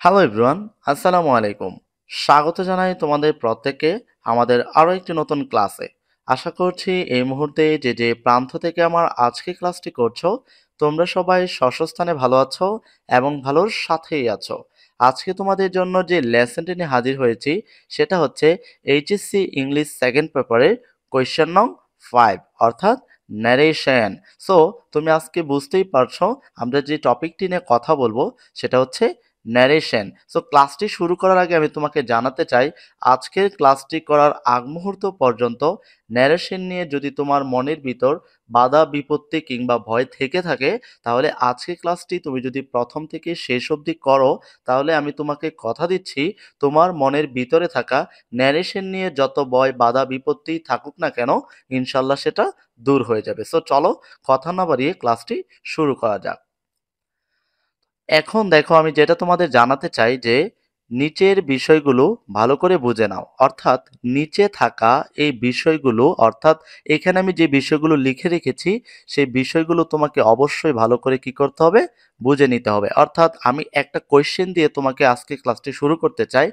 Hello everyone, আসসালামু আলাইকুম। স্বাগত জানাই তোমাদের প্রত্যেককে আমাদের আরও একটি নতুন ক্লাসে। আশা করছি এই মুহূর্তে যে প্রান্ত থেকে আমার আজকে ক্লাসটি করছো, তোমরা সবাই স্বস্থানে ভালো আছো এবং ভালোর সাথেই আছো। আজকে তোমাদের জন্য যে লেসনটি নিয়ে হাজির হয়েছি সেটা হচ্ছে এইচএসসি ইংলিশ সেকেন্ড পেপারের কোয়েশ্চেন নং 5, অর্থাৎ ন্যারেশন। সো তুমি আজকে বুঝতেই পারছো আমরা যে টপিকটি নিয়ে কথা বলবো সেটা হচ্ছে ন্যারেশন। সো ক্লাসটি শুরু করার আগে আমি তোমাকে জানাতে চাই, আজকের ক্লাসটি করার আগ মুহূর্ত পর্যন্ত ন্যারেশন নিয়ে যদি তোমার মনের ভিতর বাধা বিপত্তি কিংবা ভয় থেকে থাকে, তাহলে আজকের ক্লাসটি তুমি যদি প্রথম থেকে শেষ অবধি করো, তাহলে আমি তোমাকে কথা দিচ্ছি তোমার মনের ভিতরে থাকা ন্যারেশন নিয়ে যত ভয় বাধা বিপত্তি থাকুক না কেন, ইনশাল্লাহ সেটা দূর হয়ে যাবে। সো চলো কথা না বাড়িয়ে ক্লাসটি শুরু করা যাক। এখন দেখো, আমি যেটা তোমাদের জানাতে চাই যে নিচের বিষয়গুলো ভালো করে বুঝে নাও, অর্থাৎ নিচে থাকা এই বিষয়গুলো, অর্থাৎ এখানে আমি যে বিষয়গুলো লিখে রেখেছি সেই বিষয়গুলো তোমাকে অবশ্যই ভালো করে কি করতে হবে, বুঝে নিতে হবে। অর্থাৎ আমি একটা কোয়েশ্চেন দিয়ে তোমাকে আজকে ক্লাসটি শুরু করতে চাই।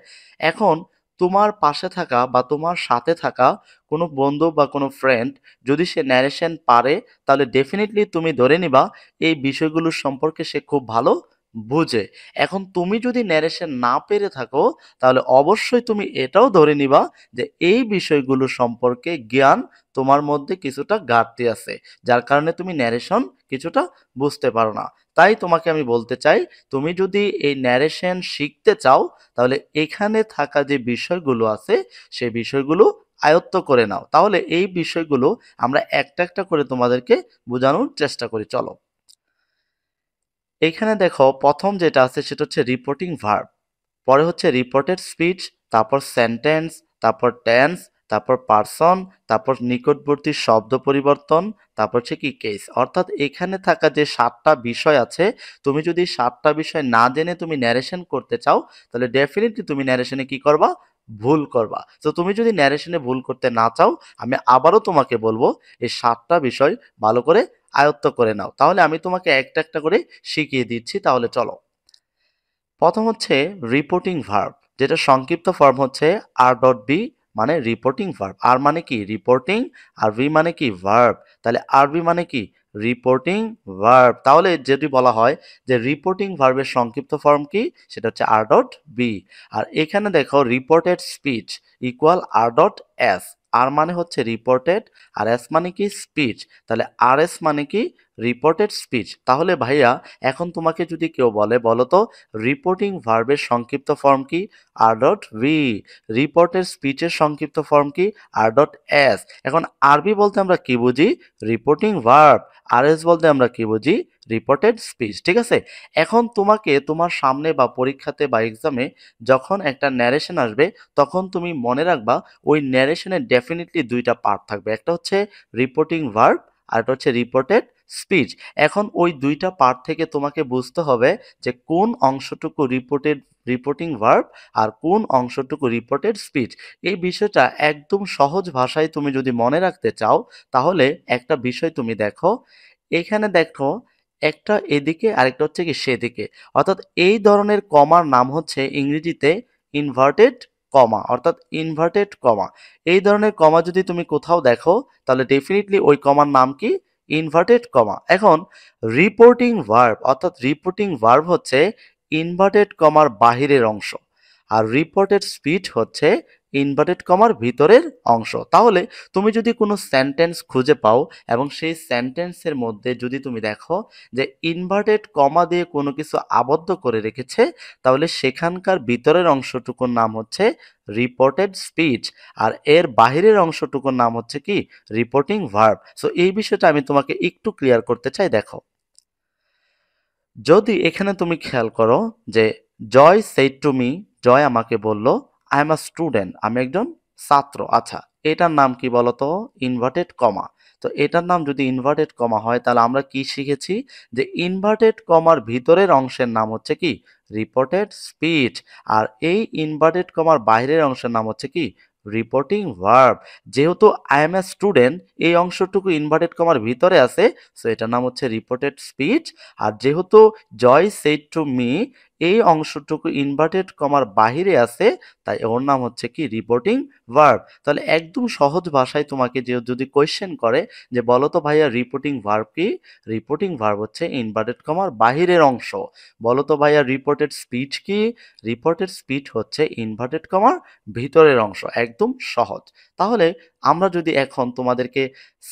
এখন তোমার পাশে থাকা বা তোমার সাথে থাকা কোনো বন্ধু বা কোনো ফ্রেন্ড যদি সে ন্যারেশন পারে, তাহলে ডেফিনেটলি তুমি ধরে নিবা এই বিষয়গুলোর সম্পর্কে সে খুব ভালো বুঝে। এখন তুমি যদি ন্যারেশন না পেরে থাকো, তাহলে অবশ্যই তুমি এটাও ধরে নিবা যে এই বিষয়গুলো সম্পর্কে জ্ঞান তোমার মধ্যে কিছুটা ঘাটতি আছে, যার কারণে তুমি ন্যারেশন কিছুটা বুঝতে পারো না। তাই তোমাকে আমি বলতে চাই, তুমি যদি এই ন্যারেশন শিখতে চাও, তাহলে এখানে থাকা যে বিষয়গুলো আছে সেই বিষয়গুলো আয়ত্ত করে নাও। তাহলে এই বিষয়গুলো আমরা একটা একটা করে তোমাদেরকে বোঝানোর চেষ্টা করি। চলো, এখানে দেখো প্রথম যেটা আছে সেটা হচ্ছে রিপোর্টিং ভার্ব, পরে হচ্ছে রিপোর্টেড স্পিচ, তারপর সেন্টেন্স, তারপর টেন্স, তারপর পার্সন, তারপর নিকটবর্তী শব্দ পরিবর্তন, তারপর হচ্ছে কি কেস। অর্থাৎ এখানে থাকা যে 7টা বিষয় আছে, তুমি যদি 7টা বিষয় না জেনে তুমি ন্যারেশন করতে চাও, তাহলে ডেফিনেটলি তুমি ন্যারেশনে কি করবা, ভুল করবা। তো তুমি যদি ন্যারেশনে ভুল করতে না চাও, আমি আবারও তোমাকে বলবো এই 7টা বিষয় ভালো করে আয়ত্ত করে নাও। তাহলে আমি তোমাকে একটা একটা করে শিখিয়ে দিচ্ছি। তাহলে চলো, প্রথম হচ্ছে রিপোর্টিং ভার্ব, যেটা সংক্ষিপ্ত ফর্ম হচ্ছে আর ডট বি, মানে রিপোর্টিং ভার্ব। আর মানে কি রিপোর্টিং, আর ভি মানে কি ভার্ব। তাহলে আর বি মানে কি রিপোর্টিং ভার্ব। তাহলে যদি বলা হয় যে রিপোর্টিং ভার্বের সংক্ষিপ্ত ফর্ম কি, সেটা হচ্ছে আর ডট বি। আর এখানে দেখো reported speech equal R dot S. আর মানে হচ্ছে রিপোর্টেড, আর এস মানে কি স্পিচ। তাহলে আর এস মানে কি রিপোর্টেড স্পিচ। তাহলে ভাইয়া, এখন তোমাকে যদি কেউ বলে বলো তো রিপোর্টিং ভার্বের সংক্ষিপ্ত ফর্ম কি, আর ডট ভি। রিপোর্টের স্পিচের সংক্ষিপ্ত ফর্ম কি, আর ডট এস। এখন আরবি বলতে আমরা কি বুঝি, রিপোর্টিং ভার্ব। আর এস বলতে আমরা কি বুঝি, রিপোর্টেড স্পিচ। ঠিক আছে, এখন তোমাকে তোমার সামনে বা পরীক্ষাতে বা এক্সামে যখন একটা ন্যারেশন আসবে, তখন তুমি মনে রাখবা ওই ন্যারেশনের ডেফিনেটলি দুইটা পার্ট থাকবে, একটা হচ্ছে রিপোর্টিং ভার্ব, আর একটা হচ্ছে রিপোর্টেড স্পিচ। এখন ওই দুইটা পার্ট থেকে তোমাকে বুঝতে হবে যে কোন অংশটুকু রিপোর্টিং ভার্ব আর কোন অংশটুকু রিপোর্টেড স্পিচ। এই বিষয়টা একদম সহজ ভাষায় তুমি যদি মনে রাখতে চাও, তাহলে একটা বিষয় তুমি দেখো, এখানে দেখো একটা এদিকে আরেকটা হচ্ছে কি সেদিকে। অর্থাৎ এই ধরনের কমার নাম হচ্ছে ইংরেজিতে ইনভার্টেড কমা, অর্থাৎ ইনভার্টেড কমা। এই ধরনের কমা যদি তুমি কোথাও দেখো, তাহলে ডেফিনেটলি ওই কমার নাম কি, ইনভার্টেড কমা। এখন রিপোর্টিং ভার্ব, অর্থাৎ রিপোর্টিং ভার্ব হচ্ছে ইনভার্টেড কমার বাহিরের অংশ, আর রিপোর্টেড স্পিচ হচ্ছে ইনভার্টেড কমার ভিতরের অংশ। তাহলে তুমি যদি কোনো সেন্টেন্স খুঁজে পাও এবং সেই সেন্টেন্সের মধ্যে যদি তুমি দেখো যে ইনভার্টেড কমা দিয়ে কোনো কিছু আবদ্ধ করে রেখেছে, তাহলে সেখানকার ভিতরের অংশটুকুর নাম হচ্ছে রিপোর্টেড স্পিচ, আর এর বাহিরের অংশটুকুর নাম হচ্ছে কি, রিপোর্টিং ভার্ব। সো এই বিষয়টা আমি তোমাকে একটু ক্লিয়ার করতে চাই। দেখো, যদি এখানে তুমি খেয়াল করো যে জয় সেড টু মি, জয় আমাকে বলল আই এম আ স্টুডেন্ট, আমি একজন ছাত্র। আচ্ছা, এটার নাম কি বলতো, ইনভার্টেড কমা। তো এটার নাম যদি ইনভার্টেড কমা হয়, তাহলে আমরা কি শিখেছি যে ইনভার্টেড কমার ভিতরের অংশের নাম হচ্ছে কি, রিপোর্টেড স্পিচ। আর এই ইনভার্টেড কমার বাইরের অংশের নাম হচ্ছে কি, রিপোর্টিং ভার্ব। যেহেতু আই এম এ স্টুডেন্ট, এই অংশটুকু ইনভার্টেড কমার ভিতরে আছে, সো এটার নাম হচ্ছে রিপোর্টেড স্পিচ। আর যেহেতু জয় সেড টু মি, এই অংশটুকু ইনভার্টেড কমার বাহিরে আছে, তাই ওর নাম হচ্ছে কি রিপোর্টিং ভার্ব। তাহলে একদম সহজ ভাষায় তোমাকে যে যদি কোয়েশ্চেন করে যে বলো তো ভাইয়া রিপোর্টিং ভার্ব কি, রিপোর্টিং ভার্ব হচ্ছে ইনভার্টেড কমার বাহিরের অংশ। বলো তো ভাইয়া রিপোর্টেড স্পিচ কি, রিপোর্টেড স্পিচ হচ্ছে ইনভার্টেড কমার ভিতরের অংশ। একদম সহজ। তাহলে আমরা যদি এখন তোমাদেরকে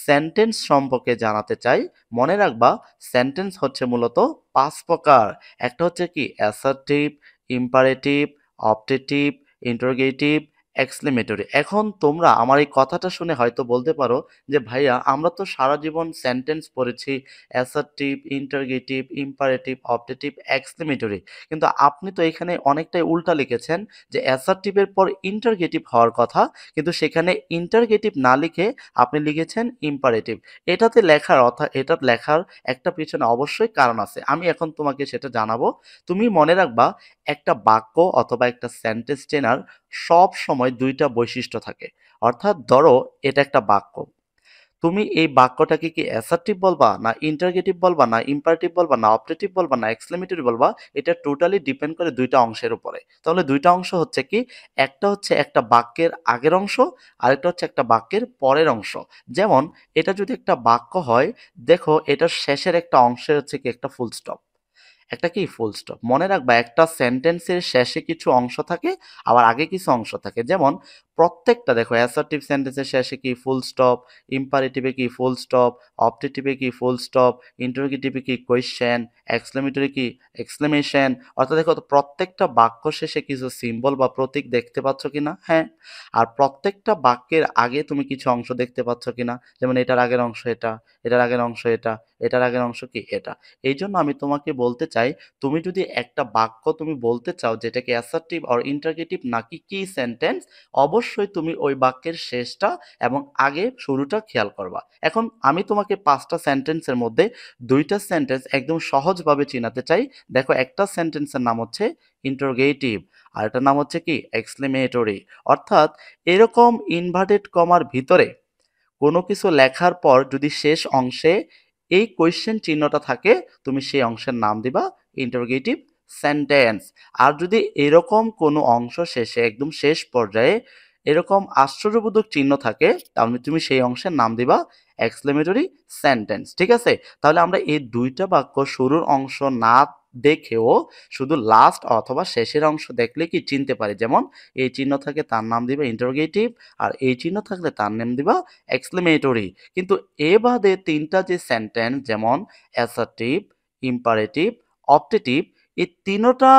সেন্টেন্স সম্পর্কে জানাতে চাই, মনে রাখবা সেন্টেন্স হচ্ছে মূলত 5 প্রকার। একটা হচ্ছে কি assertive, imperative, optative, interrogative, exclamatory. এখন তোমরা আমার এই কথাটা শুনে হয়তো বলতে পারো যে ভাইয়া আমরা তো সারা জীবন সেন্টেন্স পড়েছি assertive, interrogative, imperative, optative, exclamatory, কিন্তু আপনি তো এখানে অনেকটাই উল্টা লিখেছেন যে অ্যাসার্টিভের পর ইন্টারোগেটিভ হওয়ার কথা, কিন্তু সেখানে ইন্টারোগেটিভ না লিখে আপনি লিখেছেন ইম্পারেটিভ। এটাতে লেখার অর্থাৎ এটা লেখার একটা পিছনে অবশ্যই কারণ আছে, আমি এখন তোমাকে সেটা জানাবো। তুমি মনে রাখবা একটা বাক্য অথবা একটা সেন্টেন্স চেনার সব সময় দুইটা বৈশিষ্ট্য থাকে। অর্থাৎ ধরো এটা একটা বাক্য, তুমি এই বাক্যটাকে কি অ্যাসার্টিভ বলবা না ইন্টারগেটিভ বলবা না ইম্পারেটিভ বলবা না অপটেটিভ বলবা না এক্সক্লেমেটরি বলবা, এটা টোটালি ডিপেন্ড করে দুইটা অংশের উপরে। তাহলে দুইটা অংশ হচ্ছে কি, একটা হচ্ছে একটা বাক্যের আগের অংশ, আরেকটা হচ্ছে একটা বাক্যের পরের অংশ। যেমন এটা যদি একটা বাক্য হয়, দেখো এটার শেষের একটা অংশের হচ্ছে কি একটা ফুল স্টপ, একটা কি ফুল স্টপ। মনে রাখবা একটা সেন্টেন্সের শেষে কিছু অংশ থাকে, আবার আগে কিছু অংশ থাকে। যেমন প্রত্যেকটা দেখো অ্যাসার্টিভ সেন্টেন্সের শেষে কি ফুল স্টপ, ইম্পারেটিভে কি ফুল স্টপ, অপটেটিভে কি ফুল স্টপ, ইন্টারোগেটিভে কি কোয়েশ্চেন, এক্সক্লেমেটরি কি এক্সক্লেমেশন। অর্থাৎ দেখো তো প্রত্যেকটা বাক্য শেষে কিছু সিম্বল বা প্রতীক দেখতে পাচ্ছ কিনা? হ্যাঁ। আর প্রত্যেকটা বাক্যের আগে তুমি কিছু অংশ দেখতে পাচ্ছ কিনা? যেমন এটার আগের অংশ এটা, এটার আগের অংশ এটা, এটার আগের অংশ কি এটা। এই জন্য আমি তোমাকে বলতে চাই, তুমি যদি একটা বাক্য তুমি বলতে চাও যেটাকে অ্যাসার্টিভ অর ইন্টারগেটিভ নাকি কি সেন্টেন্স, অবশ্যই তুমি ওই বাক্যের শেষটা এবং আগে শুরুটা খেয়াল করবা। এখন আমি তোমাকে 5টা সেন্টেন্সের মধ্যে 2টা সেন্টেন্স একদম সহজভাবে চিনাতে চাই। দেখো একটা সেন্টেন্সের নাম হচ্ছে ইন্টারোগেটিভ, আর এটার নাম হচ্ছে কি এক্সক্লেমেটরি। অর্থাৎ এরকম ইনভার্টেড কমার ভিতরে কোনো কিছু লেখার পর যদি শেষ অংশে এই কোয়েশ্চেন চিহ্নটা থাকে, তুমি সেই অংশের নাম দিবা ইন্টারোগেটিভ সেন্টেন্স। আর যদি এরকম কোনো অংশ শেষে একদম শেষ পর্যায়ে এরকম আশ্চর্যবোধক চিহ্ন থাকে, তাহলে তুমি সেই অংশের নাম দিবা এক্সক্লেমেটরি সেন্টেন্স। ঠিক আছে? তাহলে আমরা এই দুইটা বাক্য শুরুর অংশ না দেখেও শুধু লাস্ট অথবা শেষের অংশ দেখলে কি চিনতে পারি। যেমন এই চিহ্ন থাকে তার নাম দিবা ইন্টারোগেটিভ, আর এই চিহ্ন থাকলে তার নাম দিবা এক্সক্লেমেটরি। কিন্তু এ বাদে 3টা যে সেন্টেন্স যেমন অ্যাসার্টিভ, ইম্পারেটিভ, অপটেটিভ, এই 3টা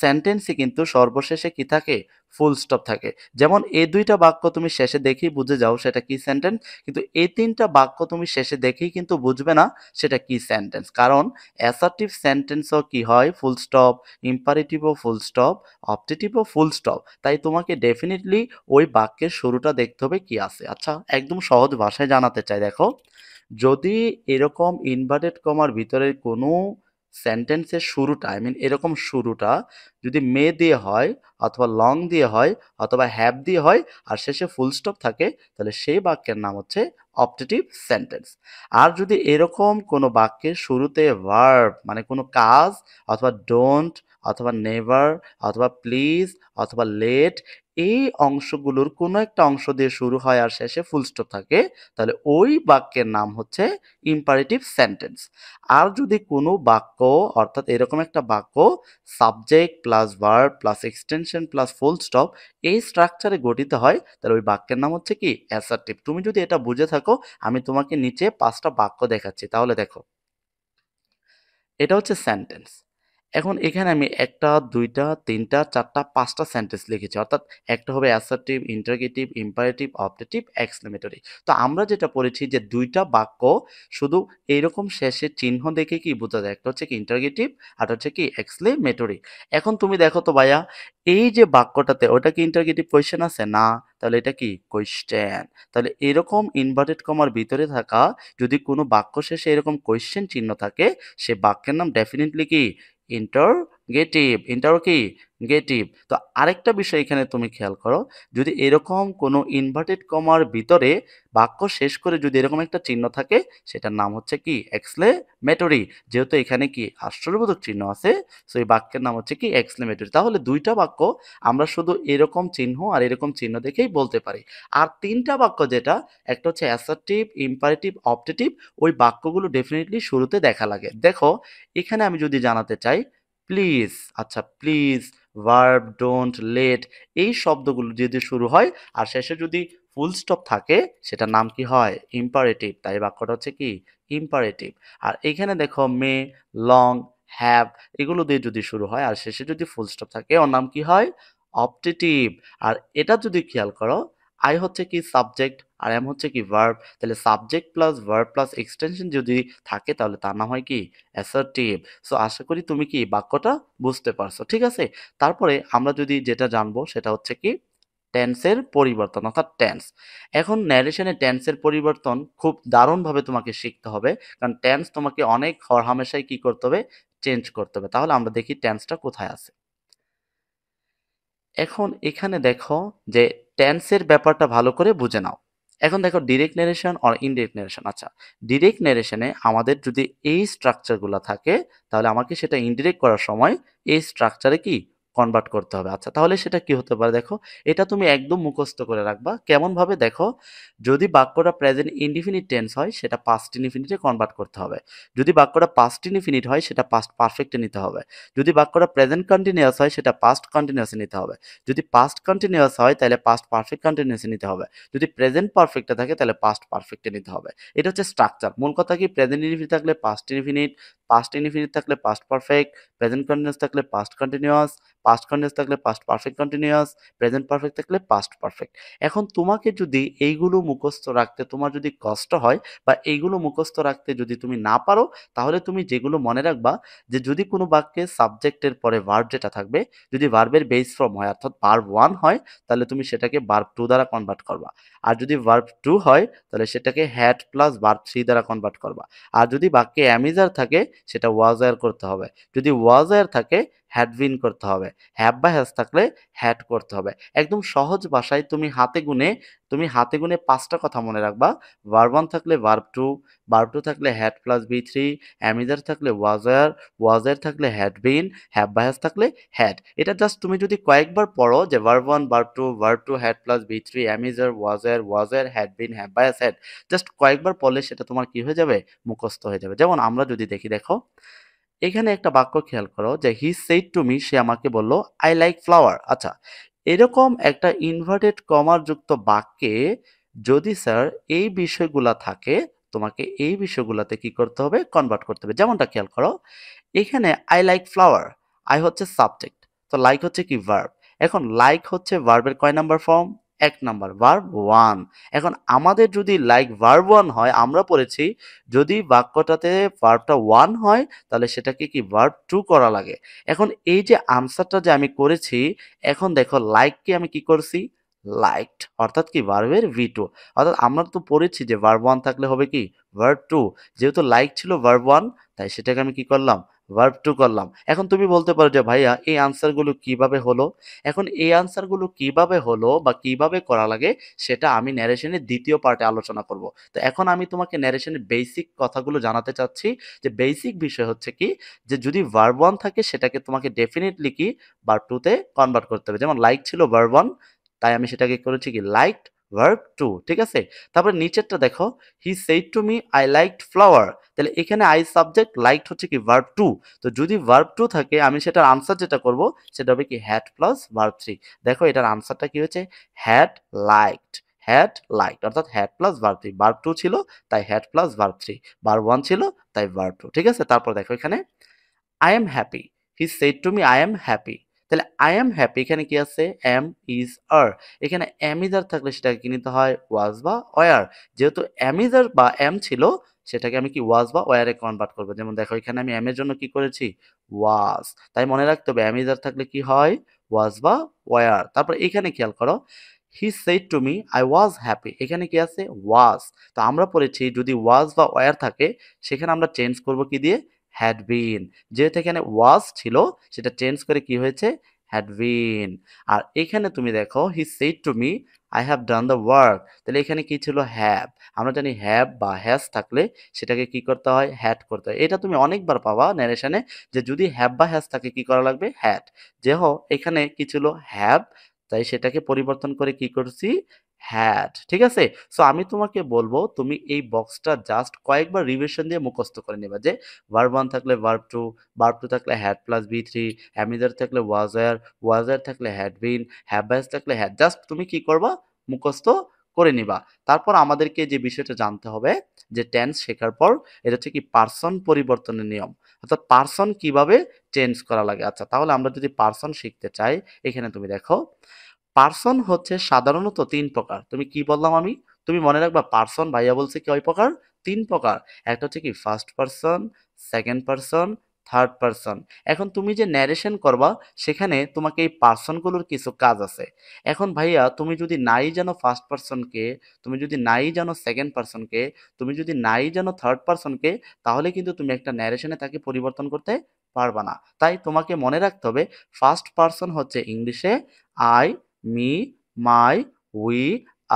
সেন্টেন্সই কিন্তু সর্বশেষে কি থাকে? ফুল স্টপ থাকে। যেমন এই 2টা বাক্য তুমি শেষে দেখেই বুঝে যাও সেটা কি সেন্টেন্স, কিন্তু এই 3টা বাক্য তুমি শেষে দেখেই কিন্তু বুঝবে না সেটা কি সেন্টেন্স। কারণ অ্যাসার্টিভ সেন্টেন্সও কি হয়? ফুল স্টপ, ইম্পারেটিভও ফুল স্টপ, অপটেটিভও ফুল স্টপ। তাই তোমাকে ডেফিনিটলি ওই বাক্যের শুরুটা দেখতে হবে কি আছে। আচ্ছা, একদম সহজ ভাষায় জানাতে চাই, দেখো যদি এরকম ইনভার্টেড কমার ভিতরে কোনো সেন্টেন্সের শুরুটা এরকম শুরুটা যদি মে দিয়ে হয় অথবা লং দিয়ে হয় অথবা হ্যাভ দিয়ে হয় আর শেষে ফুল স্টপ থাকে, তাহলে সেই বাক্যের নাম হচ্ছে অপটেটিভ সেন্টেন্স। আর যদি এরকম কোনো বাক্যের শুরুতে ভার্ব কোনো কাজ অথবা ডোন্ট অথবা নেভার অথবা প্লিজ অথবা লেট, এই অংশগুলোর কোনো একটা অংশ দিয়ে শুরু হয় আর শেষে ফুল স্টপ থাকে, তাহলে ওই বাক্যের নাম হচ্ছে ইম্পারেটিভ সেন্টেন্স। আর যদি কোনো বাক্য অর্থাৎ এরকম একটা বাক্য subject plus verb plus extension plus full stop এই স্ট্রাকচারে গঠিত হয়, তাহলে ওই বাক্যের নাম হচ্ছে কি অ্যাসার্টিভ। তুমি যদি এটা বুঝে থাকো, আমি তোমাকে নিচে 5টা বাক্য দেখাচ্ছি, তাহলে দেখো এটা হচ্ছে সেন্টেন্স। এখন এখানে আমি 1টা 2টা 3টা 4টা 5টা সেন্টেন্স লিখেছি। অর্থাৎ একটা হবে assertive, interrogative, imperative, optative, exclamatory. তো আমরা যেটা পড়েছি যে 2টা বাক্য শুধু এইরকম শেষে চিহ্ন দেখে কি বোঝা যায়? একটা হচ্ছে কি ইন্টারোগেটিভ আর হচ্ছে কি এক্সক্লেমেটরি। এখন তুমি দেখো তো ভাইয়া, এই যে বাক্যটাতে ওটা কি ইন্টারোগেটিভ কোয়েশ্চেন আছে? না। তাহলে এটা কি কোয়েশ্চেন। তাহলে এরকম ইনভার্টেড কমার ভিতরে থাকা যদি কোনো বাক্য শেষে এরকম কোয়েশ্চেন চিহ্ন থাকে, সে বাক্যের নাম ডেফিনিটলি কি গেটিভ, ইন্টারও কি গেটিভ। তো আরেকটা বিষয় এখানে তুমি খেয়াল করো, যদি এরকম কোনো ইনভার্টেড কমার ভিতরে বাক্য শেষ করে যদি এরকম একটা চিহ্ন থাকে, সেটার নাম হচ্ছে কি এক্সক্লেমেটরি। যেহেতু এখানে কি আশ্চর্যবোধক চিহ্ন আছে, সো এই বাক্যের নাম হচ্ছে কি এক্সক্লেমেটরি। তাহলে দুইটা বাক্য আমরা শুধু এরকম চিহ্ন আর এরকম চিহ্ন দেখেই বলতে পারি। আর তিনটা বাক্য যেটা, একটা হচ্ছে অ্যাসার্টিভ, ইম্পারেটিভ, অবজেক্টিভ, ওই বাক্যগুলো ডেফিনেটলি শুরুতে দেখা লাগে। দেখো এখানে আমি যদি জানাতে চাই প্লিজ, আচ্ছা প্লিজ, ভার্ব, ডোন্ট, লেট, এই শব্দগুলো যদি শুরু হয় আর শেষে যদি ফুল স্টপ থাকে, সেটার নাম কি হয় ইম্পারেটিভ। তাই বাক্যটা হচ্ছে কি ইম্পারেটিভ। আর এখানে দেখো মে, লং, হ্যাভ, এগুলো দিয়ে যদি শুরু হয় আর শেষে যদি ফুল স্টপ থাকে, ওর নাম কি হয় অবজেক্টিভ। আর এটা যদি খেয়াল করো, আই হচ্ছে কি সাবজেক্ট আর এম হচ্ছে কি ভার্ব, তাহলে subject plus verb plus extension যদি থাকে তাহলে তার নাম হয় কি অ্যাসার্টিভ। সো আশা করি তুমি কি বাক্যটা বুঝতে পারছো, ঠিক আছে। তারপরে আমরা যদি যেটা জানবো সেটা হচ্ছে কি টেন্সের পরিবর্তন, অর্থাৎ টেন্স। এখন ন্যারেশনে টেন্সের পরিবর্তন খুব দারুণভাবে তোমাকে শিখতে হবে, কারণ টেন্স তোমাকে অনেক হরহামেশাই কি করতে হবে, চেঞ্জ করতে হবে। তাহলে আমরা দেখি টেন্সটা কোথায় আছে। এখন এখানে দেখো যে টেন্সের ব্যাপারটা ভালো করে বুঝে নাও। এখন দেখো ডিরেক্ট নেরেশন আর ইনডিরেক্ট নেরেশন। আচ্ছা, ডিরেক্ট নেরেশনে আমাদের যদি এই স্ট্রাকচারগুলো থাকে, তাহলে আমাকে সেটা ইনডিরেক্ট করার সময় এই স্ট্রাকচারে কি কনভার্ট করতে হবে। আচ্ছা, তাহলে সেটা কি হতে পারে দেখো, এটা তুমি একদম মুখস্থ করে রাখবা। কেমন ভাবে দেখো, যদি বাক্যটা প্রেজেন্ট ইনডিফিনিট টেন্স হয় সেটা পাস্ট ইনডিফিনিটে কনভার্ট করতে হবে। যদি বাক্যটা পাস্ট ইনডিফিনিট হয় সেটা পাস্ট পারফেক্টে নিতে হবে। যদি বাক্যটা প্রেজেন্ট কন্টিনিউয়াস হয় সেটা পাস্ট কন্টিনিউয়াসে নিতে হবে। যদি পাস্ট কন্টিনিউয়াস হয় তাহলে পাস্ট পারফেক্ট কন্টিনিউয়াসে নিতে হবে। যদি প্রেজেন্ট পারফেক্টে থাকে তাহলে পাস্ট পারফেক্টে নিতে হবে। এটা হচ্ছে স্ট্রাকচার। মূল কথা কি, প্রেজেন্ট ইনডিফিনিট থাকলে পাস্ট ইনডিফিনিট, পাস্ট ইনডিফিনিট থাকলে পাস্ট পারফেক্ট, প্রেজেন্ট কন্টিনিউয়াস থাকলে পাস্ট কন্টিনিউয়াস, পাস্ট কন্টিনিউয়াস থাকলে past perfect continuous, present perfect থাকলে পাস্ট পারফেক্ট। এখন তোমাকে যদি এইগুলো মুখস্থ রাখতে তোমার যদি কষ্ট হয় বা এইগুলো মুখস্থ রাখতে যদি তুমি না পারো, তাহলে তুমি যেগুলো মনে রাখবা, যে যদি কোনো বাক্যে সাবজেক্টের পরে ভার্ব যেটা থাকবে, যদি ভার্বের বেস ফর্ম হয় অর্থাৎ ভার্ব 1 হয়, তাহলে তুমি সেটাকে ভার্ব 2 দ্বারা কনভার্ট করবা। আর যদি ভার্ব 2 হয় তাহলে সেটাকে হ্যাড প্লাস ভার্ব 3 দ্বারা কনভার্ট করবা। আর যদি বাক্যে অ্যামিজার থাকে সেটা ওয়াজ আর করতে হবে। যদি ওয়াজ আর থাকে হ্যাড বিন করতে হবে। হ্যাভ বা হ্যাজ থাকলে হ্যাড করতে হবে। একদম সহজ ভাষায় তুমি হাতে গুনে 5টা কথা মনে রাখবা। ভার্ব 1 থাকলে ভার্ব 2, ভার্ব 2 থাকলে হ্যাড প্লাস বি 3, অ্যামিজার থাকলে ওয়াজার থাকলে হ্যাড বিন, হ্যাভ বা হ্যাজ থাকলে হ্যাড। এটা জাস্ট তুমি যদি কয়েকবার পড়ো যে verb 1, verb 2 had plus V 3, am is are, was were, had been, have বা হ্যাজ, হ্যাড, জাস্ট কয়েকবার পড়লে সেটা তোমার কি হয়ে যাবে, মুখস্থ হয়ে যাবে। যেমন আমরা যদি দেখি, দেখো এখানে একটা বাক্য খেয়াল করো যে হি সেইড টু মি, সে আমাকে বলল আই লাইক ফ্লাওয়ার। আচ্ছা, এরকম একটা ইনভার্টেড কমার যুক্ত বাক্যে যদি স্যার এই বিষয়গুলা থাকে, তোমাকে এই বিষয়গুলাতে কি করতে হবে, কনভার্ট করতে হবে। যেমনটা খেয়াল করো, এখানে আই লাইক ফ্লাওয়ার, আই হচ্ছে সাবজেক্ট, তো লাইক হচ্ছে কি ভার্ব। এখন লাইক হচ্ছে ভার্বের কয় নাম্বার ফর্ম, 1 নাম্বার, ভার্ব 1। এখন আমাদের যদি লাইক ভার্ব 1 হয়, আমরা পড়েছি যদি বাক্যটাতে ভার্বটা 1 হয় তাহলে সেটাকে কি ভার্ব 2 করা লাগে। এখন এই যে আনসারটা যে আমি করেছি, এখন দেখো লাইককে আমি কি করছি, লাইকড, অর্থাৎ কি ভার্বের V2। অর্থাৎ আমরা তো পড়েছি যে ভার্ব 1 থাকলে হবে কি ভার্ব 2, যেহেতু লাইক ছিল ভার্ব 1, তাই সেটাকে আমি কি করলাম, ভার্ব 2 করলাম। এখন তুমি বলতে পারো যে ভাইয়া এই আনসারগুলো কিভাবে হলো। এখন এই আনসারগুলো কিভাবে হলো বা কিভাবে করা লাগে সেটা আমি ন্যারেশনের দ্বিতীয় পার্টে আলোচনা করব। তো এখন আমি তোমাকে ন্যারেশনের বেসিক কথাগুলো জানাতে চাচ্ছি, যে বেসিক বিষয় হচ্ছে কি, যে যদি ভার্ব 1 থাকে সেটাকে তোমাকে ডেফিনেটলি কি ভার্ব 2 তে কনভার্ট করতে হবে। যেমন লাইক ছিল ভার্ব 1, তাই আমি সেটাকে করেছি কি লাইকড ভার্ব 2, ঠিক আছে। তারপরে নিচেরটা দেখো, he said to me I liked flower, তাহলে এখানে আই সাবজেক্ট, লাইকড হচ্ছে কি ভার্ব 2। তো যদি ভার্ব 2 থাকে আমি সেটার আনসার যেটা করব সেটা হবে কি হ্যাড প্লাস ভার্ব 3। দেখো এটার আনসারটা কি হয়েছে, হ্যাড লাইকড, হ্যাড লাইকড, অর্থাৎ হ্যাড প্লাস ভার্ব 3, ভার্ব 2 ছিল তাই হ্যাড প্লাস ভার্ব 3, ভার্ব 1 ছিল তাই ভার্ব 2, ঠিক আছে। তারপর দেখো এখানে I am happy, he said to me I am happy, তাহলে আই এম হ্যাপি এখানে কি আছে, এম ইজ আর। এখানে এম ইজ আর থাকলে সেটাকে কি নিতে হয়, ওয়াজ বা ওয়ার। যেহেতু এম ইজ আর বা এম ছিল, সেটাকে আমি কি ওয়াজ বা ওয়ারে কনভার্ট করবো। যেমন দেখো এখানে আমি এম এর জন্য কি করেছি, ওয়াজ, তাই মনে রাখতে হবে এম ইজ আর থাকলে কি হয়, ওয়াজ বা ওয়ার। তারপর এখানে খেয়াল করো, হি said to me I was happy, এখানে কি আছে, ওয়াজ। তো আমরা পড়েছি যদি ওয়াজ বা ওয়ার থাকে সেখানে আমরা চেঞ্জ করব কি দিয়ে, হ্যাড বিন। যেহেতু এখানে ওয়াজ ছিল সেটা চেঞ্জ করে কি হয়েছে, হ্যাড বিন। আর এখানে তুমি দেখো he said to me I have done the work, তাহলে এখানে কি ছিল, হ্যাভ। আমরা জানি হ্যাভ বা হ্যাজ থাকলে সেটাকে কি করতে হয়, হ্যাড করতে হয়। এটা তুমি অনেকবার পাবা ন্যারেশনে, যে যদি হ্যাভ বা হ্যাজ থাকে কি করা লাগবে, হ্যাড। এখানে কি ছিল, হ্যাভ, তাই সেটাকে পরিবর্তন করে কি করছি, হ্যাড। ঠিক আছে। সো আমি তোমাকে বলবো তুমি এই বক্সটা জাস্ট কয়েকবার রিভিশন দিয়ে মুখস্থ করে নেবা, যে ভার্ব ওয়ান থাকলে ভার্ব টু থাকলে হ্যাড প্লাস বি থ্রি, হ্যামিদার থাকলে ওয়াজার থাকলে হ্যাড বিন, হ্যাভাস থাকলে হ্যাড। জাস্ট তুমি কি করবা, মুখস্থ করে নিবা। তারপর আমাদেরকে যে বিষয়টা জানতে হবে, যে টেন্স শেখার পর এটা হচ্ছে কি পার্সন পরিবর্তনের নিয়ম, অর্থাৎ পার্সন কিভাবে চেঞ্জ করা লাগে। আচ্ছা, তাহলে আমরা যদি পার্সন শিখতে চাই, এখানে তুমি দেখো পার্সন হচ্ছে সাধারণত তিন প্রকার। তুমি কি বললাম আমি, তুমি মনে রাখবা পার্সন ভাইয়া বলছে কয় প্রকার, তিন প্রকার। একটা হচ্ছে কি first person, second person, third person. এখন তুমি যে ন্যারেশন করবা সেখানে তোমাকে এই পার্সনগুলোর কিছু কাজ আছে। এখন ভাইয়া তুমি যদি নাই জানো ফার্স্ট পার্সনকে, তুমি যদি নাই জানো সেকেন্ড পার্সনকে, তুমি যদি নাই জানো থার্ড পার্সনকে, তাহলে কিন্তু তুমি একটা ন্যারেশনে তাকে পরিবর্তন করতে পারবা না। তাই তোমাকে মনে রাখতে হবে ফার্স্ট পার্সন হচ্ছে ইংলিশে I, me, my, we,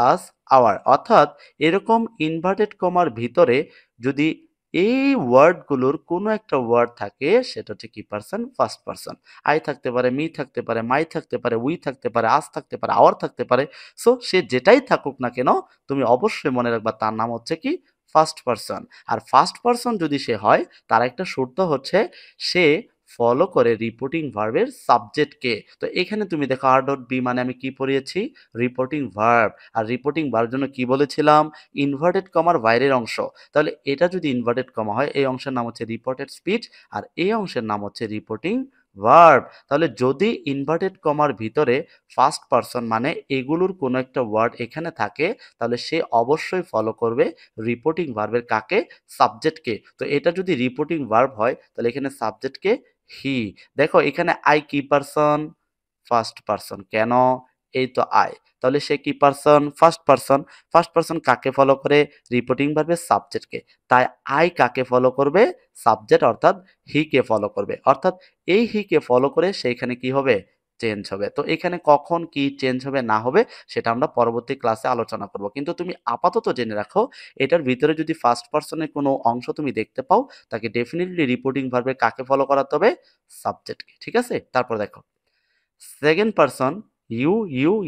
us, our. অর্থাৎ এরকম ইনভার্টেড কমার ভিতরে যদি এই ওয়ার্ডগুলোর কোনো একটা ওয়ার্ড থাকে সেটা হচ্ছে কি পার্সন, ফার্স্ট পার্সন। আই থাকতে পারে, মি থাকতে পারে, মাই থাকতে পারে, উই থাকতে পারে, আস থাকতে পারে, আওয়ার থাকতে পারে। সো সে যেটাই থাকুক না কেন তুমি অবশ্যই মনে রাখবা তার নাম হচ্ছে কি ফার্স্ট পার্সন। আর ফার্স্ট পার্সন যদি সে হয় তার একটা শর্ত হচ্ছে সে ফলো করে রিপোর্টিং ভার্বের সাবজেক্টকে। তো এখানে তুমি দেখো আর ডট বি মানে আমি কি পড়িয়েছি, রিপোর্টিং ভার্ব। আর রিপোর্টিং ভার্ব জন্য কি বলেছিলাম, ইনভার্টেড কমার বাইরের অংশ। তাহলে এটা যদি ইনভার্টেড কমা হয় এই অংশের নাম হচ্ছে রিপোর্টেড স্পিচ, আর এই অংশের নাম হচ্ছে রিপোর্টিং ভার্ব। তাহলে যদি ইনভার্টেড কমার ভিতরে ফার্স্ট পার্সন মানে এগুলোর কোনো একটা ওয়ার্ড এখানে থাকে, তাহলে সে অবশ্যই ফলো করবে রিপোর্টিং ভার্বের কাকে, সাবজেক্টকে। তো এটা যদি রিপোর্টিং ভার্ব হয় তাহলে এখানে সাবজেক্টকে হি। দেখো এখানে আই কি পার্সন, ফার্স্ট পার্সন। কেন, এই তো আই, তাহলে সে কি person, first person. First person কাকে ফলো করে, রিপোর্টিং ভার্বের সাবজেক্টকে। তাই আই কাকে ফলো করবে, সাবজেক্ট অর্থাৎ হি কে ফলো করবে। অর্থাৎ এই হি কে ফলো করে সেইখানে কি হবে, চেঞ্জ হবে। তো এখানে কখন কি চেঞ্জ হবে না হবে সেটা আমরা পরবর্তী ক্লাসে আলোচনা করব, কিন্তু তুমি আপাতত জেনে রাখো এটার ভিতরে যদি ফার্স্ট পার্সনের কোনো অংশ তুমি দেখতে পাও তাকে ডেফিনেটলি রিপোর্টিং ভার্বে কাকে ফলো করাতে হবে, সাবজেক্টকে। ঠিক আছে। তারপর দেখো সেকেন্ড পার্সন ইউ,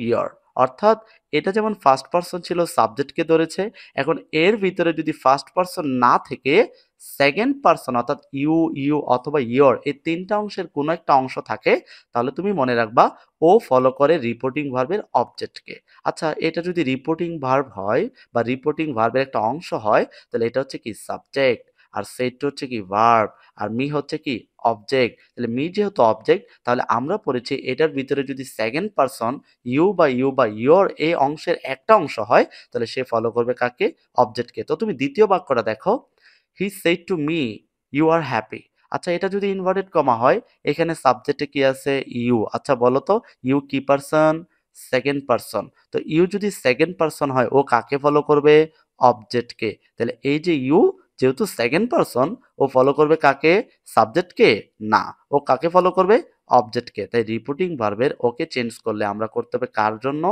ইয়র। অর্থাৎ এটা যেমন ফার্স্ট পার্সন ছিল সাবজেক্টকে ধরেছে, এখন এর ভিতরে যদি ফার্স্ট পার্সন না থেকে সেকেন্ড পার্সন অর্থাৎ ইউ অথবা ইয়র এই তিনটা অংশের কোনো একটা অংশ থাকে, তাহলে তুমি মনে রাখবা ও ফলো করে রিপোর্টিং ভার্বের অবজেক্টকে। আচ্ছা, এটা যদি রিপোর্টিং ভার্ব হয় বা রিপোর্টিং ভার্বের একটা অংশ হয় তাহলে এটা হচ্ছে কি সাবজেক্ট, আর সেট হচ্ছে কি ভার্ব, আর মি হচ্ছে কি অবজেক্ট। তাহলে মি যেহেতু অবজেক্ট, তাহলে আমরা পড়েছি এটার ভিতরে যদি সেকেন্ড পার্সন ইউ বা ইয়োর এই অংশের একটা অংশ হয় তাহলে সে ফলো করবে কাকে, অবজেক্টকে। তো তুমি দ্বিতীয় বাক্যটা দেখো, he said to me you are happy. আচ্ছা, এটা যদি ইনভার্টেড কমা হয় এখানে সাবজেক্টে কি আছে, ইউ। আচ্ছা বলো তো ইউ কি পার্সন, সেকেন্ড পার্সন। তো ইউ যদি সেকেন্ড পার্সন হয় ও কাকে ফলো করবে, অবজেক্টকে। তাহলে এই যে ইউ যেহেতু সেকেন্ড পার্সন ও ফলো করবে কাকে, সাবজেক্টকে না, ও কাকে ফলো করবে, অবজেক্টকে। তাই রিপোর্টিং ভার্বের ওকে চেঞ্জ করলে আমরা করতে হবে কার জন্য,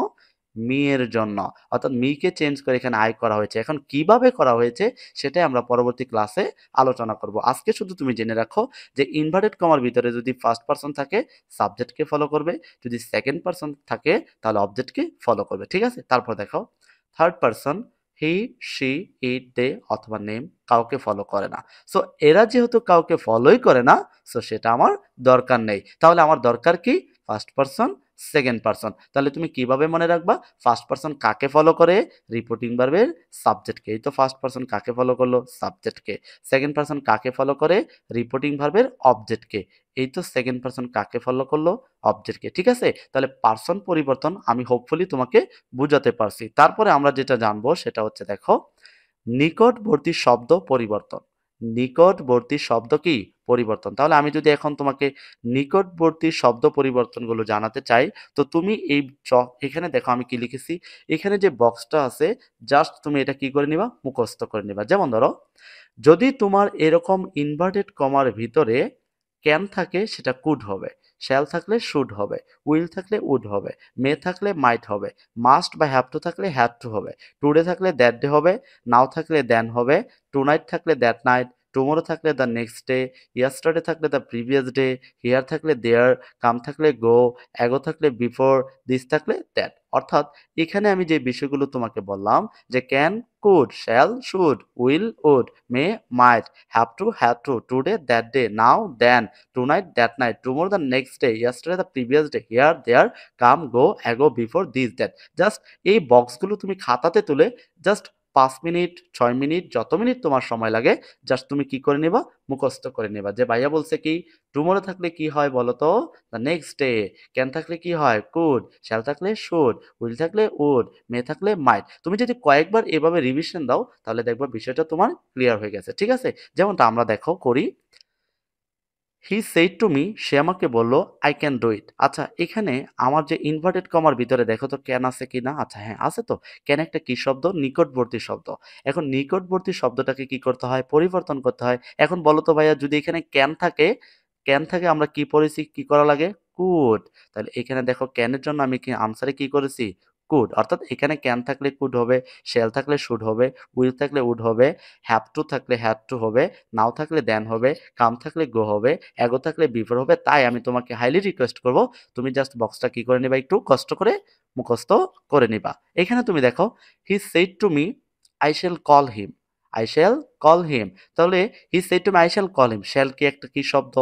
মি এর জন্য। অর্থাৎ মি কে চেঞ্জ করে এখানে আই করা হয়েছে। এখন কিভাবে করা হয়েছে সেটাই আমরা পরবর্তী ক্লাসে আলোচনা করব। আজকে শুধু তুমি জেনে রাখো যে ইনভার্টেড কমার ভিতরে যদি ফার্স্ট পার্সন থাকে সাবজেক্টকে ফলো করবে, যদি সেকেন্ড পার্সন থাকে তাহলে অবজেক্টকে ফলো করবে। ঠিক আছে। তারপর দেখো থার্ড পার্সন হি, শি, ইট, দে অথবা নেম কাউকে ফলো করে না। সো এরা যেহেতু কাউকে ফলোই করে না, সো সেটা আমার দরকার নেই। তাহলে আমার দরকার কি, ফার্স্ট পার্সন, সেকেন্ড পার্সন। তাহলে তুমি কিভাবে মনে রাখবা, ফার্স্ট পার্সন কাকে ফলো করে, রিপোর্টিং ভার্বের সাবজেক্টকে। এই তো ফার্স্ট পার্সন কাকে ফলো করলো, সাবজেক্টকে। সেকেন্ড পার্সন কাকে ফলো করে, রিপোর্টিং ভার্বের অবজেক্টকে। এই তো সেকেন্ড পার্সন কাকে ফলো করলো, অবজেক্টকে। ঠিক আছে। তাহলে পার্সন পরিবর্তন আমি হোপফুলি তোমাকে বুঝাতে পারছি। তারপরে আমরা যেটা জানবো সেটা হচ্ছে দেখো নিকটবর্তী শব্দ পরিবর্তন। নিকটবর্তী শব্দ কি পরিবর্তন। তাহলে আমি যদি এখন তোমাকে নিকটবর্তী শব্দ পরিবর্তনগুলো জানাতে চাই, তো তুমি এখানে দেখো আমি কি লিখেছি। এখানে যে বক্সটা আছে জাস্ট তুমি এটা কি করে নিবা, মুখস্থ করে নিবা। যেমন ধরো, যদি তোমার এরকম ইনভার্টেড কমার ভিতরে ক্যান থাকে সেটা কুড হবে, শ্যাল থাকলে শুড হবে, উইল থাকলে উড হবে, মে থাকলে মাইট হবে, মাস্ট বা হ্যাভ টু থাকলে হ্যাড টু হবে, টুডে থাকলে দ্যাট ডে হবে, নাও থাকলে দেন হবে, টু নাইট থাকলে দ্যাট নাইট, টুমোরো থাকলে দ্য নেক্সট ডে, ইয়েস্টারডে থাকলে দ্য প্রিভিয়াস ডে, হিয়ার থাকলে দেয়ার, কাম থাকলে গো, অ্যাগো থাকলে বিফোর, দিস থাকলে দ্যাট। অর্থাৎ এখানে আমি যে বিষয়গুলো তোমাকে বললাম যে can, could, shall, should, will, would, may, might, have to, had to, today, that day, now, then, tonight, that night, tomorrow, the next day, yesterday, the previous day, here, there, come, go, ago, before, this, that. Just এই বক্সগুলো তুমি খাতাতে তুলে just 5 minute 6 minute যত minute তোমার সময় লাগে just তুমি কি করে নেবা, মুখস্থ করে নেবা। যে ভাইয়া বলছে কি টুমোরো থাকলে কি হয় বলো তো, দ্য নেক্সট ডে, ক্যান থাকলে কি হয় কুড, শ্যাল থাকলে শুড, উইল থাকলে উড, মে থাকলে মাইট। তুমি যদি কয়েকবার এভাবে রিভিশন দাও তাহলে দেখবা বিষয়টা তোমার ক্লিয়ার হয়ে গেছে। ঠিক আছে, যেমনটা আমরা দেখো করি, হি সেইড টু মি, সে আমাকে বলল আই ক্যান ডু ইট। আচ্ছা এখানে আমার যে ইনভার্টেড কমার ভিতরে দেখো তো ক্যান আছে কি না। আচ্ছা হ্যাঁ আছে তো। ক্যান একটা কি শব্দ, নিকটবর্তী শব্দ। এখন নিকটবর্তী শব্দটাকে কি করতে হয়, পরিবর্তন করতে হয়। এখন বলো তো ভাইয়া যদি এখানে ক্যান থাকে, ক্যান থাকে আমরা কি পড়েছি, কি করা লাগে, কুড। তাহলে এখানে দেখো ক্যানের জন্য আমি কি আনসারে কি করেছি, কুড। অর্থাৎ এখানে ক্যান থাকলে কুড হবে, শ্যাল থাকলে শুড হবে, উইল থাকলে উড হবে, হ্যাভ টু থাকলে হ্যাড টু হবে, নাও থাকলে দেন হবে, কাম থাকলে গো হবে, অ্যাগো থাকলে বিফোর হবে। তাই আমি তোমাকে হাইলি রিকোয়েস্ট করব তুমি জাস্ট বক্সটা কি করে নিবা, একটু কষ্ট করে মুখস্থ করে নিবা। এখানে তুমি দেখো he said to me I shall call him, I shall call him. তাহলে he said to me I shall call him, shall কি একটা কি শব্দ,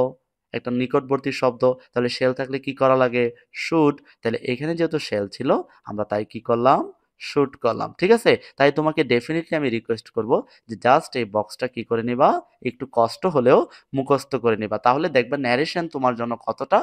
একটা নিকটবর্তী শব্দ। তাহলে শ্যাল থাকলে কি করা লাগে, শুড। তাহলে এখানে যেহেতু শ্যাল ছিল আমরা তাই কি করলাম, শুট করলাম। ঠিক আছে, তাই তোমাকে ডেফিনেটলি আমি রিকোয়েস্ট করব যে জাস্ট এই বক্সটা কি করে নিবা, একটু কষ্ট হলেও মুখস্থ করে নিবা। তাহলে দেখবা ন্যারেশন তোমার জন্য কতটা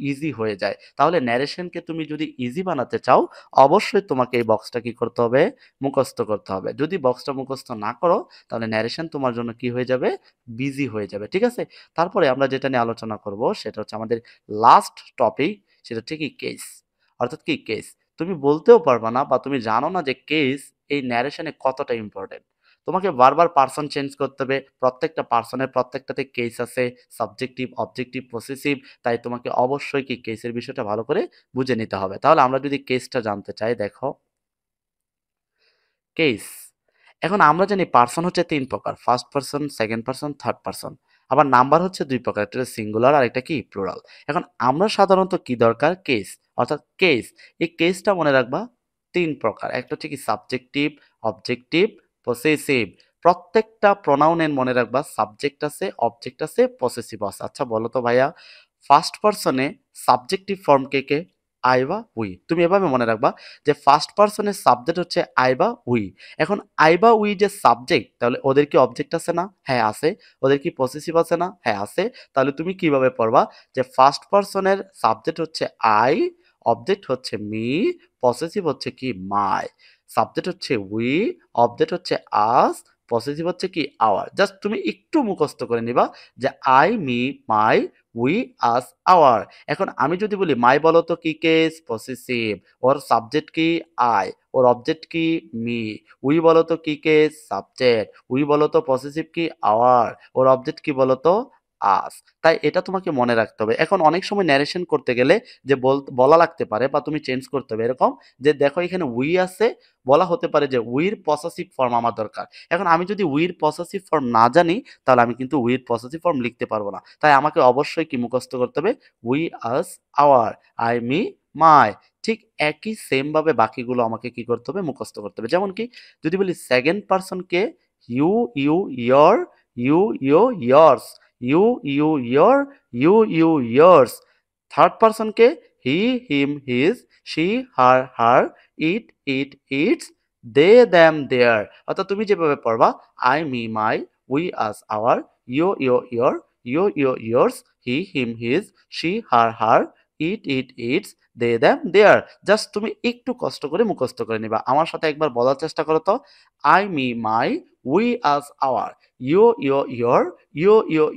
ইজি হয়ে যায়। তাহলে ন্যারেশনকে তুমি যদি ইজি বানাতে চাও অবশ্যই তোমাকে এই বক্সটা কি করতে হবে, মুখস্থ করতে হবে। যদি বক্সটা মুখস্থ না করো তাহলে ন্যারেশন তোমার জন্য কি হয়ে যাবে, বিজি হয়ে যাবে। ঠিক আছে, তারপরে আমরা যেটা নিয়ে আলোচনা করব সেটা হচ্ছে আমাদের লাস্ট টপিক, সেটা হচ্ছে কি কেস। অর্থাৎ কি কেস, তুমি বলতেও পারবা না বা তুমি জানো না যে কেস এই ন্যারেশনে কতটা ইম্পর্টেন্ট। তোমাকে বারবার পার্সন চেঞ্জ করতে হবে, প্রত্যেকটা পার্সনের প্রত্যেকটাতে কেস আছে, সাবজেক্টিভ, অবজেক্টিভ, পসেসিভ। তাই তোমাকে অবশ্যই কি কেসের বিষয়টা ভালো করে বুঝে নিতে হবে। তাহলে আমরা যদি কেসটা জানতে চাই, দেখো কেস। এখন আমরা জানি পার্সন হচ্ছে 3 প্রকার, first person, second person, third person. আবার নাম্বার হচ্ছে 2 প্রকার, একটা সিঙ্গুলার আর একটা কি প্লুরাল। এখন আমরা সাধারণত কি দরকার, কেস। অর্থাৎ কেস, এই কেসটা মনে রাখবা 3 প্রকার। একটা হচ্ছে কি সাবজেক্টিভ, অবজেক্টিভ, পসেসিভ। প্রত্যেকটা প্রোনাউনের মনে রাখবা সাবজেক্ট আছে, অবজেক্ট আছে, পসেসিভ আছে। আচ্ছা বলো তো ভাইয়া ফার্স্ট পার্সনে সাবজেক্টিভ ফর্ম কে কে, আই বা উই। তুমি এভাবে মনে রাখবা যে ফার্স্ট পার্সনের সাবজেক্ট হচ্ছে আই বা উই। এখন আই বা উই যে সাবজেক্ট, তাহলে ওদের কি অবজেক্ট আছে না, হ্যাঁ আছে। ওদের কি পসেসিভ আছে না, হ্যাঁ আছে। তাহলে তুমি কিভাবে পড়বা যে ফার্স্ট পার্সনের সাবজেক্ট হচ্ছে আই, অবজেক্ট হচ্ছে মি, পসেসিভ হচ্ছে কি মাই, সাবজেক্ট হচ্ছে উই, অবজেক্ট হচ্ছে আস, পসেসিভ হচ্ছে কি আওয়ার। জাস্ট তুমি একটু মুখস্থ করে নিবা যে I, me, my, we, us, our. এখন আমি যদি বলি মাই বলো তো কি কেস, পসেসিভ। ওর সাবজেক্ট কি আই, ওর অবজেক্ট কি মি। উই বলো তো কি কেস, সাবজেক্ট। উই বলো তো পসেসিভ কি আওয়ার, ওর অবজেক্ট কি বলো তো আস। তাই এটা তোমাকে মনে রাখতে হবে। এখন অনেক সময় ন্যারেশন করতে গেলে যে বলা লাগতে পারে বা তুমি চেঞ্জ করতে হবে এরকম যে দেখো এখানে উই আছে, বলা হতে পারে যে উইর পসেসিভ ফর্ম আমার দরকার। এখন আমি যদি উইর পসেসিভ ফর্ম না জানি তাহলে আমি কিন্তু উইর পসেসিভ ফর্ম লিখতে পারবো না। তাই আমাকে অবশ্যই কি মুখস্থ করতে হবে, we, us, our, I, me, my. ঠিক একই সেম ভাবে বাকিগুলো আমাকে কি করতে হবে, মুখস্থ করতে হবে। যেমন কি যদি বলি সেকেন্ড পার্সনকে you, you, your, you, you, yours, you, you, your, you, you, yours. Third পার্সনকে he, him, his, she, her, her, it, it, its, they, them, their. অর্থাৎ তুমি যেভাবে পড়বা I, me, my, we, us, our, you, you, your, you, you, yours, he, him, his, she, her, her, it it its, they them their. Just তুমি একটু কষ্ট করে মুখস্থ করে নিবা। আমার সাথে একবার বলার চেষ্টা করো তো। I me my, we us our, your,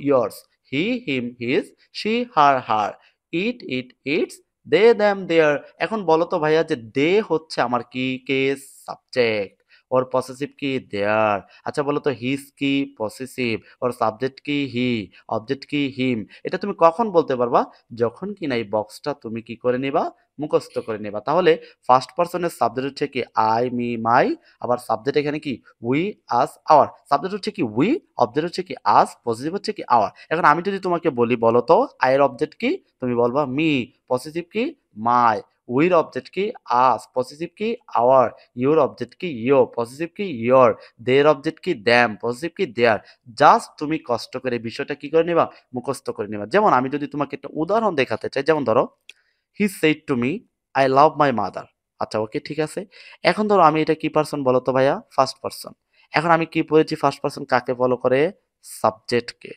yours, he him his, she her her, it it its, they them their. এখন বলো তো ভাইয়া যে দে হচ্ছে আমার কি কেস, সাবজেক্ট। ওর পসেসিভ কি দেয়ার। আচ্ছা বলো তো হিজ কি পসেসিভ, ওর সাবজেক্ট কি হি, অবজেক্ট কি হিম। এটা তুমি কখন বলতে পারবা, যখন কিনা এই বক্সটা তুমি কি করে নিবা, মুখস্থ করে নিবা। তাহলে ফার্স্ট পারসনের সাবজেক্ট হচ্ছে কি আই মি মাই, আবার সাবজেক্ট এখানে কি উই আস আওয়ার, সাবজেক্ট হচ্ছে কি উই, অবজেক্ট হচ্ছে কি আস, পজিটিভ হচ্ছে কি আওয়ার। এখন আমি যদি তোমাকে বলি বলো তো আয়ের অবজেক্ট কি, তুমি বলবা মি, পজিটিভ কি মাই, উইর অবজেক্ট কি আস, পজিটিভ কি আওয়ার, ইউর অবজেক্ট কি ইয়ো, পজিটিভ কি ইয়োর, দের অবজেক্ট কি দ্যাম, পজিটিভ কি দেয়ার। জাস্ট তুমি কষ্ট করে বিষয়টা কি করে নিবা, মুখস্থ করে নিবা। যেমন আমি যদি তোমাকে একটা উদাহরণ দেখাতে চাই, যেমন ধরো হি said to me I love my mother. আচ্ছা ওকে ঠিক আছে। এখন ধরো আমি এটা কি পারসন বলো তো ভাইয়া, ফার্স্ট পারসন। এখন আমি কি পড়েছি, ফার্স্ট পারসন কাকে ফলো করে, সাবজেক্টকে।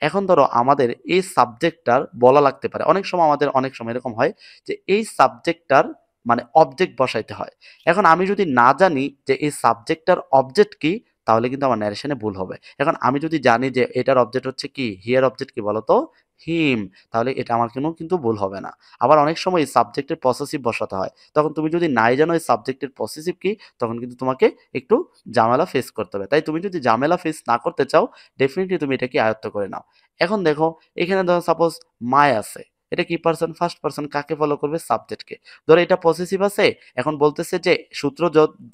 এখন ধরো আমাদের এই সাবজেক্টটার বলা লাগতে পারে, অনেক সময় আমাদের অনেক সময় এরকম হয় যে এই সাবজেক্টটার মানে অবজেক্ট বসাইতে হয়। এখন আমি যদি না জানি যে এই সাবজেক্টটার অবজেক্ট কি, তাহলে কিন্তু আমার ন্যারেশনে ভুল হবে। এখন আমি যদি জানি যে এটার অবজেক্ট হচ্ছে কি, হিয়ার অবজেক্ট কি বলতো, হিম, তাহলে এটা আমার কিন্তু ভুল হবে না। আবার অনেক সময় এই সাবজেক্টের পসেসিভ বসাতে হয়, তখন তুমি যদি নাই জানো এই সাবজেক্টের পসেসিভ কি, তখন কিন্তু তোমাকে একটু ঝামেলা ফেস করতে হবে। তাই তুমি যদি ঝামেলা ফেস না করতে চাও, ডেফিনেটলি তুমি এটাকে আয়ত্ত করে নাও। এখন দেখো এখানে ধরো সাপোজ মাই আছে, এটা কি পারসন, ফার্স্ট পারসন, কাকে ফলো করবে, সাবজেক্টকে। ধরো এটা পসেসিভ আছে, এখন বলতেছে যে সূত্র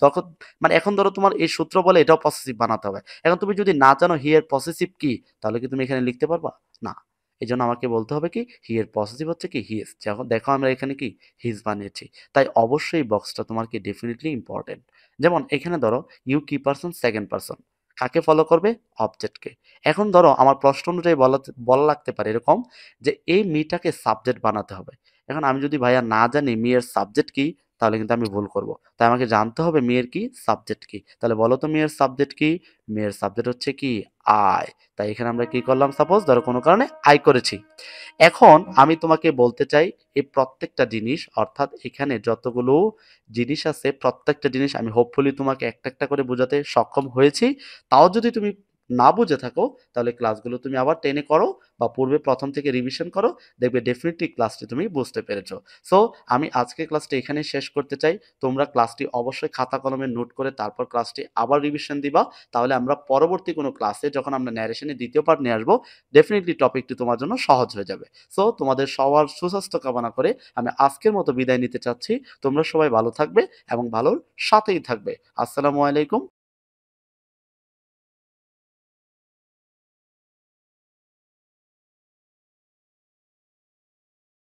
যখন মানে এখন ধরো তোমার এই সূত্র বলে এটাও পসেসিভ বানাতে হবে। এখন তুমি যদি না জানো হি এর পসেসিভ কি, তাহলে কি তুমি এখানে লিখতে পারবা না। এই জন্য আমাকে বলতে হবে কি হি এর পসেসিভ হচ্ছে কি হিজ। যখন দেখো আমরা এখানে কি হিজ বানিয়েছি, তাই অবশ্যই বক্সটা তোমার কি ডেফিনেটলি ইম্পর্টেন্ট। যেমন এখানে ধরো ইউ কি পারসন, সেকেন্ড পারসন, কাকে ফলো করবে, অবজেক্টকে। এখন ধরো আমার প্রশ্ন অনুযায়ী বলা লাগতে পারে এরকম যে এই মিটাকে সাবজেক্ট বানাতে হবে। এখন আমি যদি ভাইয়া না জানি মি এর সাবজেক্ট কি, তাহলে কিন্তু আমি ভুল করব। তাই আমাকে জানতে হবে মেয়ের কি, সাবজেক্ট কি। তাহলে বলো তো মেয়ের সাবজেক্ট কি, মেয়ের সাবজেক্ট হচ্ছে কি আই। তাই এখানে আমরা কি করলাম, সাপোজ ধরো কোনো কারণে আই করেছি। এখন আমি তোমাকে বলতে চাই এই প্রত্যেকটা জিনিস, অর্থাৎ এখানে যতগুলো জিনিস আছে প্রত্যেকটা জিনিস আমি হোপফুলি তোমাকে একটা একটা করে বোঝাতে সক্ষম হয়েছি। তাও যদি তুমি না বুঝে থাকো, তাহলে ক্লাসগুলো তুমি আবার টেনে করো বা পূর্বে প্রথম থেকে রিভিশন করো, দেখবে ডেফিনেটলি ক্লাসটি তুমি বুঝতে পেরেছো। সো আমি আজকে ক্লাসটি এখানেই শেষ করতে চাই। তোমরা ক্লাসটি অবশ্যই খাতা কলমে নোট করে তারপর ক্লাসটি আবার রিভিশন দিবা। তাহলে আমরা পরবর্তী কোনো ক্লাসে যখন আমরা ন্যারেশনের দ্বিতীয় পার্ট নিয়ে আসবো, ডেফিনেটলি টপিকটি তোমার জন্য সহজ হয়ে যাবে। সো তোমাদের সবার সুস্বাস্থ্য কামনা করে আমি আজকের মতো বিদায় নিতে চাচ্ছি। তোমরা সবাই ভালো থাকবে এবং ভালোর সাথেই থাকবে। আসসালামু আলাইকুম।